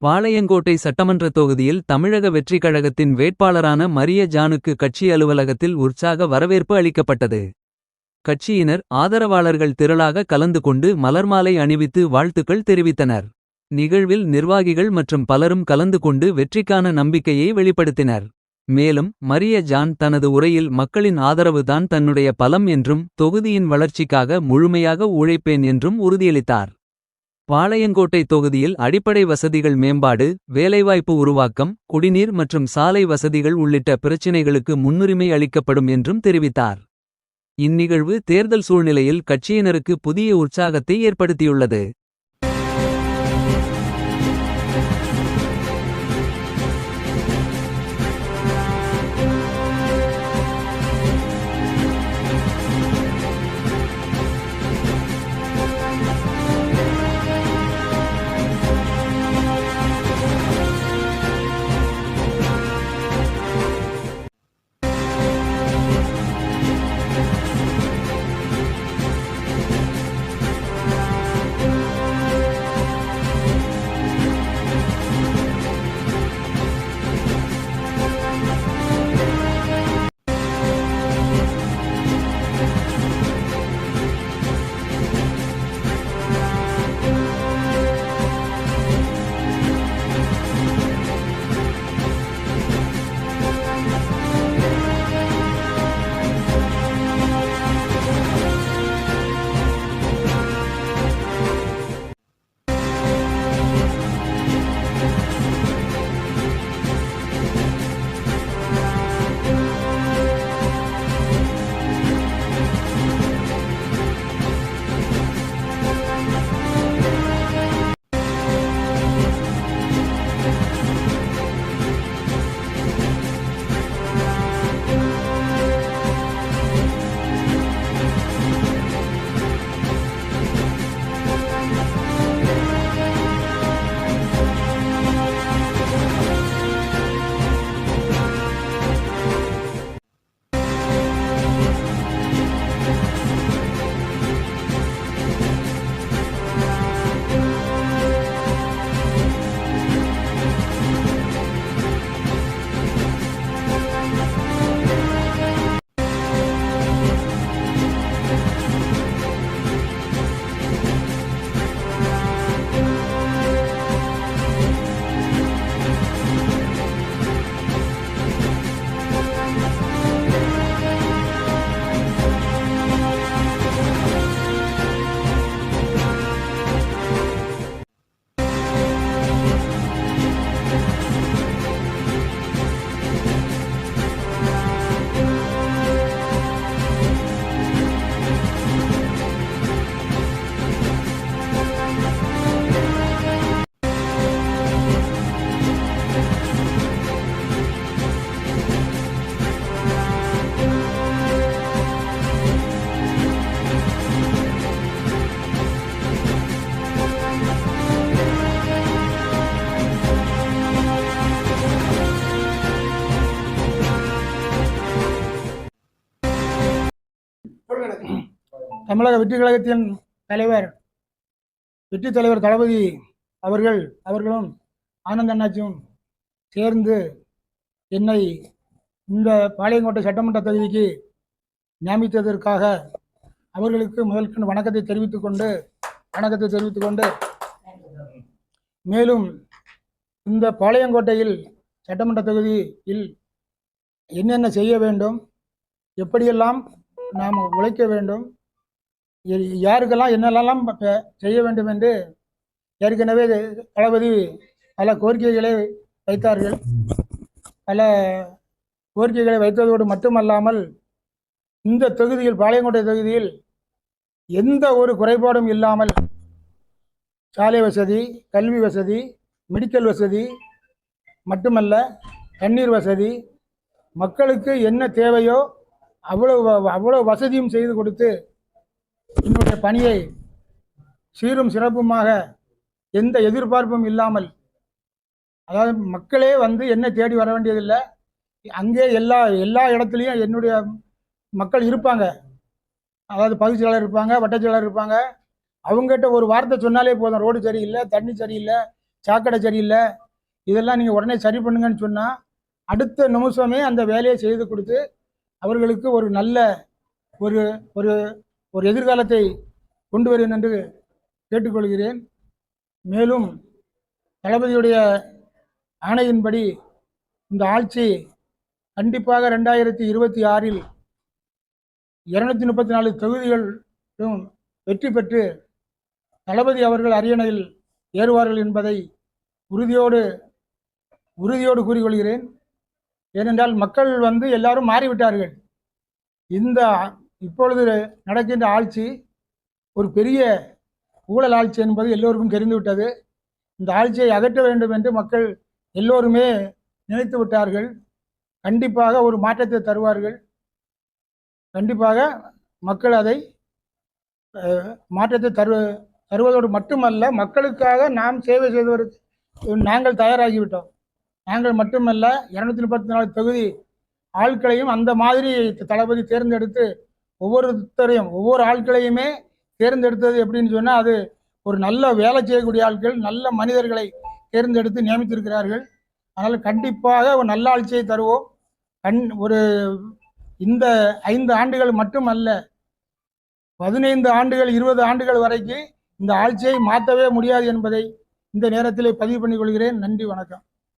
பாளையங்கோட்டை சட்டமன்ற தொகுதியில் தமிழக வெற்றிக் கழகத்தின் வேட்பாளரான மரிய ஜானுக்கு கட்சி அலுவலகத்தில் உற்சாக வரவேற்பு அளிக்கப்பட்டது. கட்சியினர் ஆதரவாளர்கள் திரளாக கலந்து கொண்டு மலர்மாலை அணிவித்து வாழ்த்துக்கள் தெரிவித்தனர். நிகழ்வில் நிர்வாகிகள் மற்றும் பலரும் கலந்து கொண்டு வெற்றிக்கான நம்பிக்கையை வெளிப்படுத்தினர். மேலும் மரிய ஜான் தனது உரையில் மக்களின் ஆதரவுதான் தன்னுடைய பலம் என்றும் தொகுதியின் வளர்ச்சிக்காக முழுமையாக உழைப்பேன் என்றும் உறுதியளித்தார். பாளையங்கோட்டை தொகுதியில் அடிப்படை வசதிகள் மேம்பாடு, வேலைவாய்ப்பு உருவாக்கம், குடிநீர் மற்றும் சாலை வசதிகள் உள்ளிட்ட பிரச்சினைகளுக்கு முன்னுரிமை அளிக்கப்படும் என்றும் தெரிவித்தார். இந்நிகழ்வு தேர்தல் சூழ்நிலையில் கட்சியினருக்கு புதிய உற்சாகத்தை ஏற்படுத்தியுள்ளது. தமிழக வெற்றி கழகத்தின் தலைவர் வெற்றி தலைவர் தளபதி அவர்களும் ஆனந்த அண்ணாச்சியும் சேர்ந்து என்னை இந்த பாளையங்கோட்டை சட்டமன்ற தொகுதிக்கு நியமித்ததற்காக அவர்களுக்கு முதல்கண் வணக்கத்தை தெரிவித்துக் கொண்டு மேலும் இந்த பாளையங்கோட்டையில் சட்டமன்ற தொகுதியில் என்னென்ன செய்ய வேண்டும், எப்படியெல்லாம் நாம் உழைக்க வேண்டும், யாருக்கெல்லாம் என்னெல்லாம் செய்ய வேண்டும் என்று ஏற்கனவே தளபதி பல கோரிக்கைகளை வைத்தார்கள். பல கோரிக்கைகளை வைத்ததோடு மட்டுமல்லாமல் இந்த தொகுதியில் பாளையங்கோட்டை தொகுதியில் எந்த ஒரு குறைபாடும் இல்லாமல் சாலை வசதி, கல்வி வசதி, மெடிக்கல் வசதி மட்டுமல்ல தண்ணீர் வசதி, மக்களுக்கு என்ன தேவையோ அவ்வளவு வசதியும் செய்து கொடுத்து என்னுடைய பணியை சீரும் சிறப்புமாக எந்த எதிர்பார்ப்பும் இல்லாமல், அதாவது மக்களே வந்து என்ன தேடி வர வேண்டியதில்லை, அங்கே எல்லா இடத்துலையும் என்னுடைய மக்கள் இருப்பாங்க. அதாவது பகுதி செயலாளர் இருப்பாங்க, வட்டச் செயலாளர் இருப்பாங்க. அவங்ககிட்ட ஒரு வார்த்தை சொன்னாலே போதும், ரோடு சரியில்லை, தண்ணி சரியில்லை, சாக்கடை சரியில்லை, இதெல்லாம் நீங்கள் உடனே சரி பண்ணுங்கன்னு சொன்னால் அடுத்த நிமிஷமே அந்த வேலையை செய்து கொடுத்து அவர்களுக்கு ஒரு நல்ல ஒரு ஒரு ஒரு எதிர்காலத்தை கொண்டு வருவேன் என்று கேட்டுக்கொள்கிறேன். மேலும் தளபதியுடைய ஆணையின்படி இந்த ஆட்சி கண்டிப்பாக 2026 234 தொகுதிகளும் வெற்றி பெற்று தளபதி அவர்கள் அரியணையில் ஏறுவார்கள் என்பதை உறுதியோடு கூறிக்கொள்கிறேன். ஏனென்றால் மக்கள் எல்லாரும் மாறிவிட்டார்கள். இந்த இப்பொழுது நடக்கின்ற ஆட்சி ஒரு பெரிய ஊழல் ஆட்சி என்பது எல்லோருக்கும் தெரிந்துவிட்டது. இந்த ஆட்சியை அகற்ற வேண்டும் என்று மக்கள் எல்லோருமே நினைத்து விட்டார்கள். கண்டிப்பாக ஒரு மாற்றத்தை தருவார்கள். கண்டிப்பாக மக்கள் அதை மாற்றத்தை தருவதோடு மட்டுமல்ல, மக்களுக்காக நாம் சேவை செய்வதற்கு நாங்கள் தயாராகிவிட்டோம். நாங்கள் மட்டுமல்ல, 234 தொகுதி ஆட்களையும் அந்த மாதிரி தளபதி தேர்ந்தெடுத்து ஒவ்வொரு ஆட்களையுமே தேர்ந்தெடுத்தது எப்படின்னு சொன்னால், அது ஒரு நல்ல வேலை செய்யக்கூடிய ஆட்கள், நல்ல மனிதர்களை தேர்ந்தெடுத்து நியமித்திருக்கிறார்கள். அதனால் கண்டிப்பாக ஒரு நல்ல ஆட்சியை தருவோம். இந்த 5 ஆண்டுகள் மட்டுமல்ல, 15 ஆண்டுகள் 20 ஆண்டுகள் வரைக்கும் இந்த ஆட்சியை மாற்றவே முடியாது என்பதை இந்த நேரத்தில் பதிவு பண்ணிக் கொள்கிறேன். நன்றி, வணக்கம்.